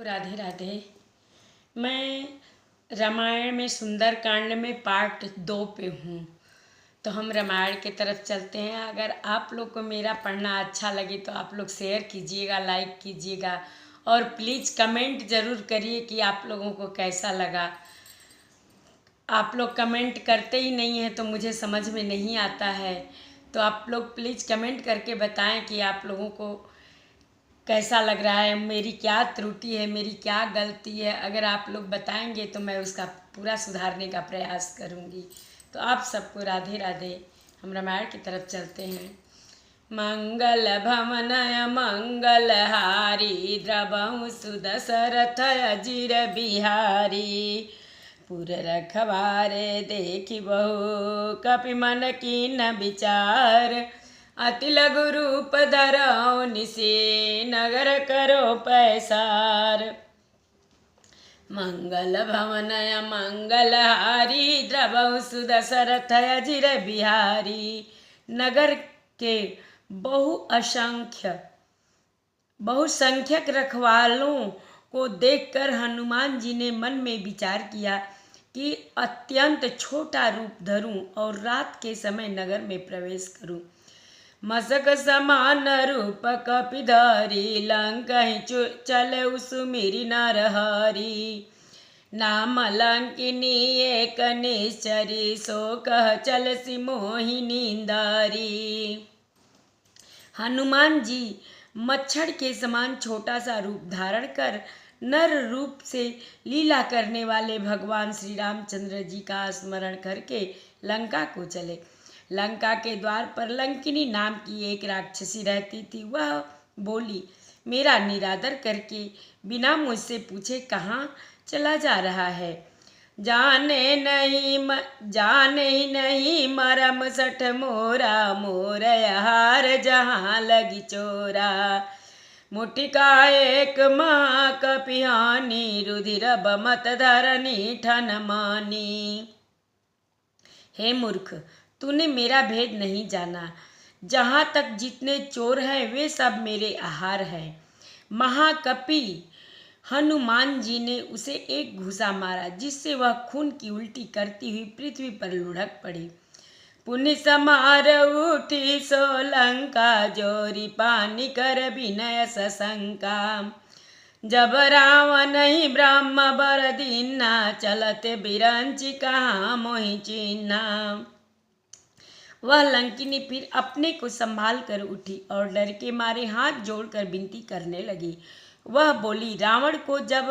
राधे राधे। मैं रामायण में सुंदरकांड में पार्ट 2 पे हूँ। तो हम रामायण की तरफ चलते हैं। अगर आप लोग को मेरा पढ़ना अच्छा लगे तो आप लोग शेयर कीजिएगा, लाइक कीजिएगा और प्लीज़ कमेंट ज़रूर करिए कि आप लोगों को कैसा लगा। आप लोग कमेंट करते ही नहीं हैं तो मुझे समझ में नहीं आता है। तो आप लोग प्लीज़ कमेंट करके बताएं कि आप लोगों को कैसा लग रहा है, मेरी क्या त्रुटि है, मेरी क्या गलती है। अगर आप लोग बताएंगे तो मैं उसका पूरा सुधारने का प्रयास करूंगी। तो आप सबको राधे राधे। हम रामायण की तरफ चलते हैं। मंगल भवनय मंगलहारी द्रवहु सुदशरथ अजिर बिहारी। पुर रखवारे देखी बहु कपि मन कीन विचार। अति लघु रूप धरौ निसे नगर करो पैसार। मंगल भवनय मंगलहारी द्रवहु सुदशरथ अजिर बिहारी। नगर के बहुसंख्यक रखवालों को देखकर हनुमान जी ने मन में विचार किया कि अत्यंत छोटा रूप धरूं और रात के समय नगर में प्रवेश करूं। मसक समान रूप कपिधरी लंकहि चले सुमिरि नरहरि। नाम लंकिनी एक निश्चरी सो कह चल सी मोहिनी दारी। हनुमान जी मच्छर के समान छोटा सा रूप धारण कर नर रूप से लीला करने वाले भगवान श्री रामचंद्र जी का स्मरण करके लंका को चले। लंका के द्वार पर लंकिनी नाम की एक राक्षसी रहती थी। वह बोली, मेरा निरादर करके बिना मुझसे पूछे कहाँ चला जा रहा है। जाने ही नहीं मरम सठ मोरा मोर हार जहाँ लगी चोरा। मुटिका एक महाकपिहानी रुधिर बमत धरनी ठन मानी। हे मूर्ख, तूने मेरा भेद नहीं जाना। जहाँ तक जितने चोर हैं वे सब मेरे आहार हैं। महाकपि हनुमान जी ने उसे एक घूसा मारा जिससे वह खून की उल्टी करती हुई पृथ्वी पर लुढ़क पड़ी। पुण्य समार उठी सोलंका जोरी पानी कर विनय सशंका। जब रावण ही ब्रह्म बर दीना चलते बिरंची कहाँ मोहि चिन्हा। वह लंकिनी फिर अपने को संभाल कर उठी और डर के मारे हाथ जोड़कर विनती करने लगी। वह बोली, रावण को जब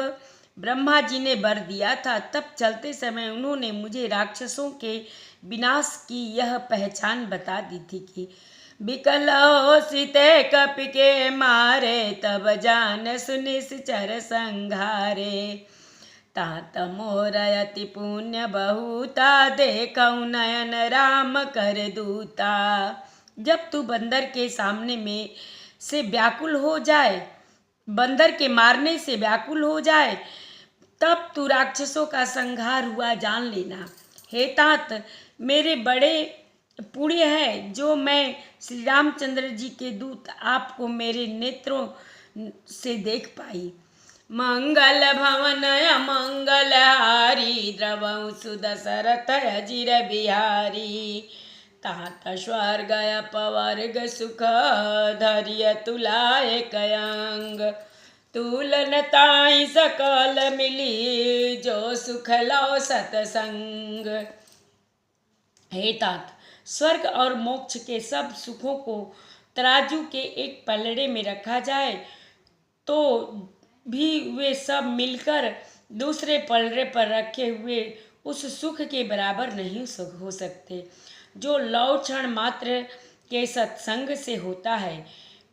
ब्रह्मा जी ने वर दिया था तब चलते समय उन्होंने मुझे राक्षसों के विनाश की यह पहचान बता दी थी कि विकल हो सीते कपि के मारे तब जान सुनिश्चर संघारे। तात मोर अति पुण्य बहुता देखऊ नयन राम कर दूता। जब तू बंदर के सामने में से व्याकुल हो जाए, बंदर के मारने से व्याकुल हो जाए, तब तू राक्षसों का संहार हुआ जान लेना। हे तात, मेरे बड़े पुण्य है जो मैं श्री रामचंद्र जी के दूत आपको मेरे नेत्रों से देख पाई। मंगल भवनय मंगलहारी द्रवहु सुदशरथ अजिर बिहारी। तात स्वर्ग अपवर्ग सुख धैर्य तुलाए कयंग। तुलन ताई सकल मिली जो सुख लो सतसंग। हे तात, स्वर्ग और मोक्ष के सब सुखों को तराजू के एक पलड़े में रखा जाए तो भी वे सब मिलकर दूसरे पलड़े पर रखे हुए उस सुख के बराबर नहीं हो सकते जो लौ क्षण मात्र के सत्संग से होता है।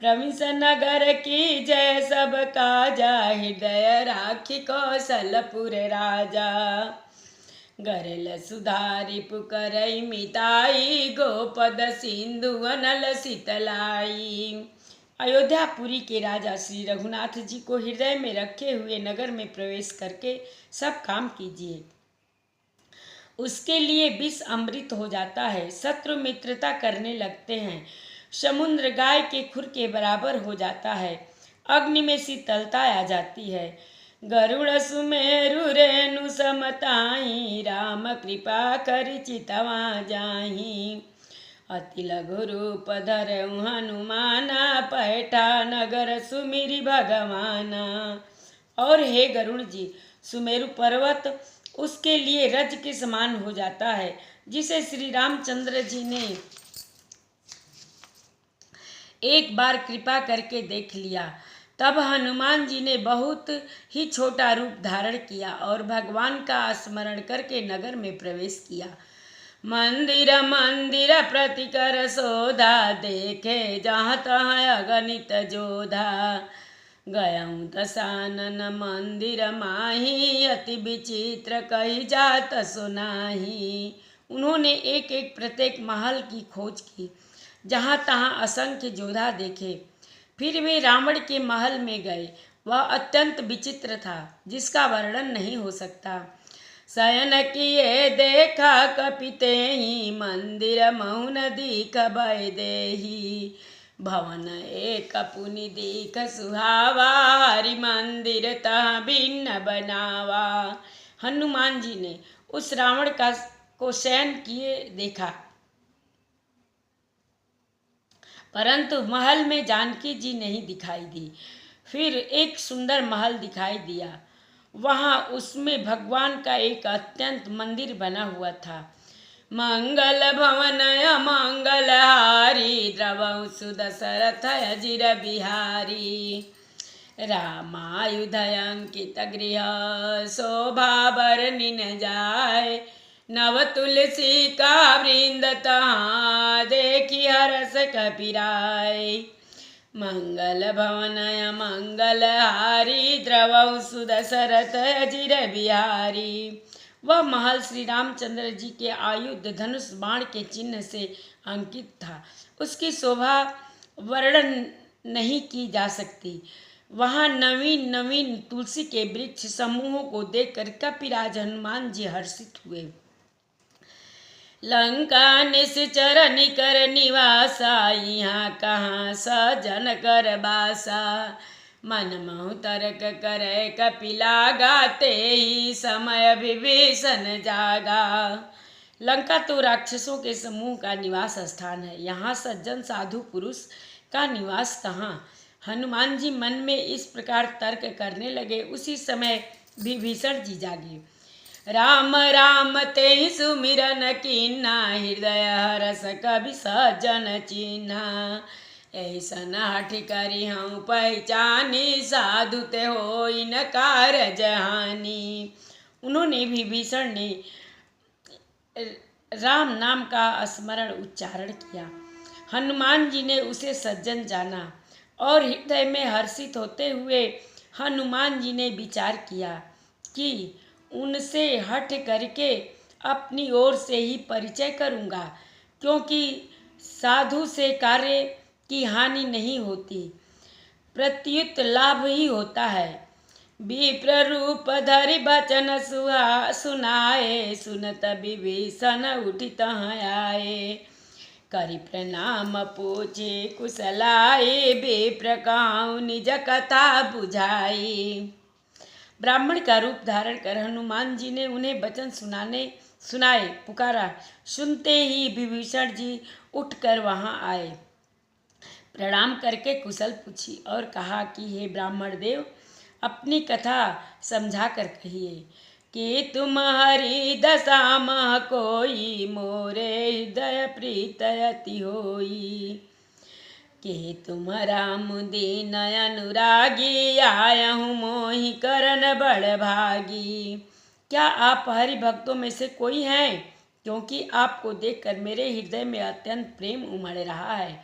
प्रविश नगर की जय सब काजा हृदय राखी कौशलपुर राजा। गरल सुधारी पुकरई मिताई गोपद सिंधु अनल शीतलाई। अयोध्यापुरी के राजा श्री रघुनाथ जी को हृदय में रखे हुए नगर में प्रवेश करके सब काम कीजिए। उसके लिए विष अमृत हो जाता है, शत्रु मित्रता करने लगते हैं, समुद्र गाय के खुर के बराबर हो जाता है, अग्नि में शीतलता आ जाती है, गरुड़ सुमेरु रेणु समताई, राम कृपा कर चितवा जाही। अति लघु रूप धरऊ हनुमाना, पैठा नगर सुमिरि भगवाना। और हे गरुड़ जी, सुमेरु पर्वत उसके लिए रज के समान हो जाता है, जिसे श्री रामचंद्र जी ने एक बार कृपा करके देख लिया। तब हनुमान जी ने बहुत ही छोटा रूप धारण किया और भगवान का स्मरण करके नगर में प्रवेश किया। मंदिर मंदिर प्रतिकर शोधा, देखे जहाँ तहाँ अगणित जोधा। गयऊँ दसानन मंदिर माही, अति विचित्र कही जात सुनाही। उन्होंने एक एक प्रत्येक महल की खोज की, जहाँ तहाँ असंख्य जोधा देखे। फिर वे रावण के महल में गए। वह अत्यंत विचित्र था, जिसका वर्णन नहीं हो सकता। शयन किए देखा कपिते ही, मंदिर मौन दीख भय देही। भवन एक पुनि दीख सुहावा, हरि मंदिर तह भिन्न बनावा। हनुमान जी ने उस रावण को शयन किए देखा, परंतु महल में जानकी जी नहीं दिखाई दी। फिर एक सुंदर महल दिखाई दिया। वहाँ उसमें भगवान का एक अत्यंत मंदिर बना हुआ था। मंगल भवन मंगल हारी, द्रवऊ सुदशरथ अजिर बिहारी। रामायुध अंकित गृह, शोभा बरनिन जाय। नव तुलसी का वृंद तहाँ, देखी हरस कपिराय। मंगल भवन मंगल हारी, द्रवऊ सुदशरथ अजिर बिहारी। वह महल श्री रामचंद्र जी के आयुध धनुष बाण के चिन्ह से अंकित था। उसकी शोभा वर्णन नहीं की जा सकती। वहाँ नवीन नवीन तुलसी के वृक्ष समूहों को देखकर कपिराज हनुमान जी हर्षित हुए। लंका निश्चर निकर निवासा, यहाँ कहाँ सजन कर बासा। मन महु तर्क करे कपिला, गाते ही समय विभीषण जागा। लंका तो राक्षसों के समूह का निवास स्थान है, यहाँ सज्जन साधु पुरुष का निवास कहाँ। हनुमान जी मन में इस प्रकार तर्क करने लगे। उसी समय विभीषण जी जागे। राम राम ते सुमिरन कीन्हा, हृदय हरस कवि सज्जन चिन्हा। ऐसन हठ करी हूँ पहचानी, साधु ते होई न कारज हानि। उन्होंने विभीषण ने राम नाम का स्मरण उच्चारण किया। हनुमान जी ने उसे सज्जन जाना और हृदय में हर्षित होते हुए हनुमान जी ने विचार किया कि उनसे हठ करके अपनी ओर से ही परिचय करूँगा, क्योंकि साधु से कार्य की हानि नहीं होती, प्रत्युत लाभ ही होता है। विप्र रूप धरि बचन सुनाए, सुनत विभीषण उठि तहाँ आए। करि प्रणाम पूछे कुशलाए, विप्र कहूँ निज कथा बुझाई। ब्राह्मण का रूप धारण कर हनुमान जी ने उन्हें वचन सुनाए पुकारा। सुनते ही विभीषण जी उठकर वहाँ आए, प्रणाम करके कुशल पूछी और कहा कि हे ब्राह्मण देव, अपनी कथा समझा कर कहिए कि तुम हरि दशा मह कोई, मोरे हृदय प्रीत अति होई। कि तुम राम दीन अनुरागी, आयहूँ मोहि करन बड़ भागी। क्या आप हरि भक्तों में से कोई हैं? क्योंकि आपको देखकर मेरे हृदय में अत्यंत प्रेम उमड़ रहा है।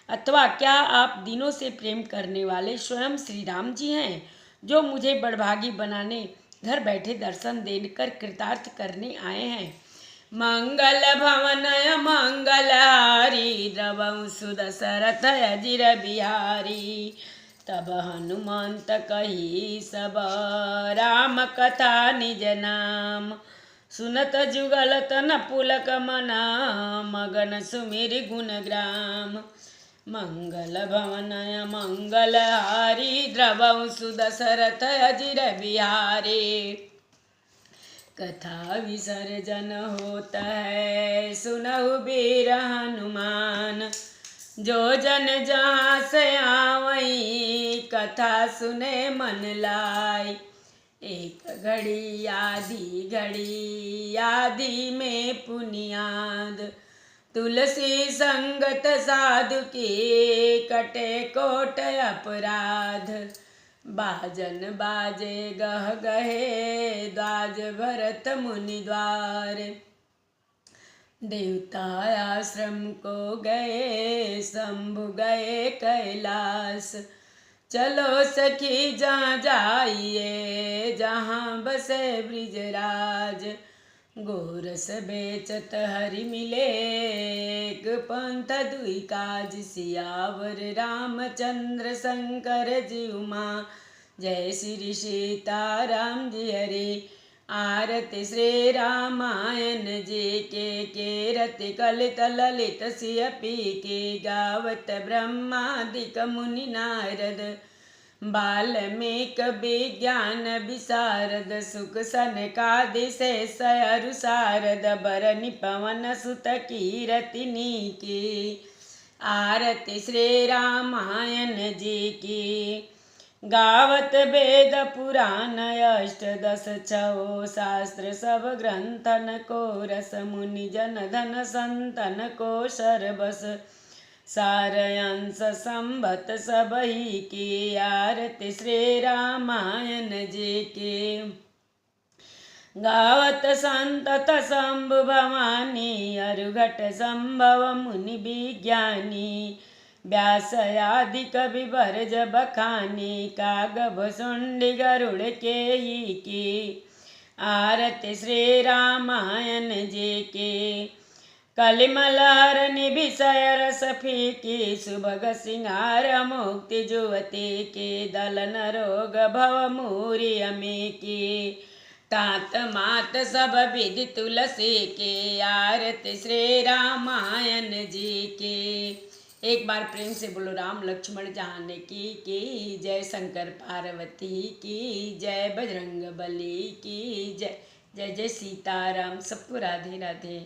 अथवा क्या आप दिनों से प्रेम करने वाले स्वयं श्री राम जी हैं, जो मुझे बड़भागी बनाने घर बैठे दर्शन देकर कृतार्थ करने आए हैं। मंगल भवन मंगल हारी, द्रवऊ सुदशरथ अजिर बिहारी। तब हनुमंत कही सब राम कथा निज नाम, सुनत जुगल तन पुलक मना, मगन सुमिर गुण ग्राम। मंगल भवनय मंगलहारी द्रवं सुदशरथ अजिर बिहारी। कथा विसर्जन होता है सुनहु वीर हनुमान, जो जन जहाँ से आवई कथा सुने मन लाई। एक घड़ी आधी में पुनियाद, तुलसी संगत साधु की कटे कोट अपराध। बाजन बाजे गह गहे द्वाज भरत मुनि द्वार, देवता आश्रम को गए शंभु गए कैलाश। चलो सखी जहाँ जाइए जहाँ बसे ब्रिजराज, गोरस बेचत हरि मिले एक पंथ दुई काज। सियावर रामचंद्र शंकर जी उमा, जय श्री सीताराम जी हरि। आरती श्री रामायण जी के रति कलित ललित सिय पी के, गावत ब्रह्मादिक मुनि नारद, वाल्मीकि विज्ञान विशारद। सुख सनकादि शेष अरु शारद, बरनि पवन सुत कीरतिनी की। आरती श्री रामायण जी की, गावत वेद पुराण अष्टदश छो शास्त्र सब ग्रंथन को रस। मुनि जन धन संतन को सर्वस, सारंश संभत सबही की। आरती श्री रामायण जी की, गावत संतत शंभु भवानी, अरुघट संभव मुनि विज्ञानी। व्यास आदि कवि बरज बखानी, कागभ सुंडी गरुड़ के ही की। आरती श्री रामायण जी की, कलिमलहर निभिषय रस फीकी। सुभग सिंगार मुक्ति जुवती की, दलन रोग भव मूरी अमी की। तात मात सब विधि तुलसी की। आरती श्री रामायण जी की। एक बार प्रेम से बोलो राम लक्ष्मण जानकी की जय, शंकर पार्वती की जय, बजरंग बली की जय। जय जय सीताराम। सबको राधे राधे।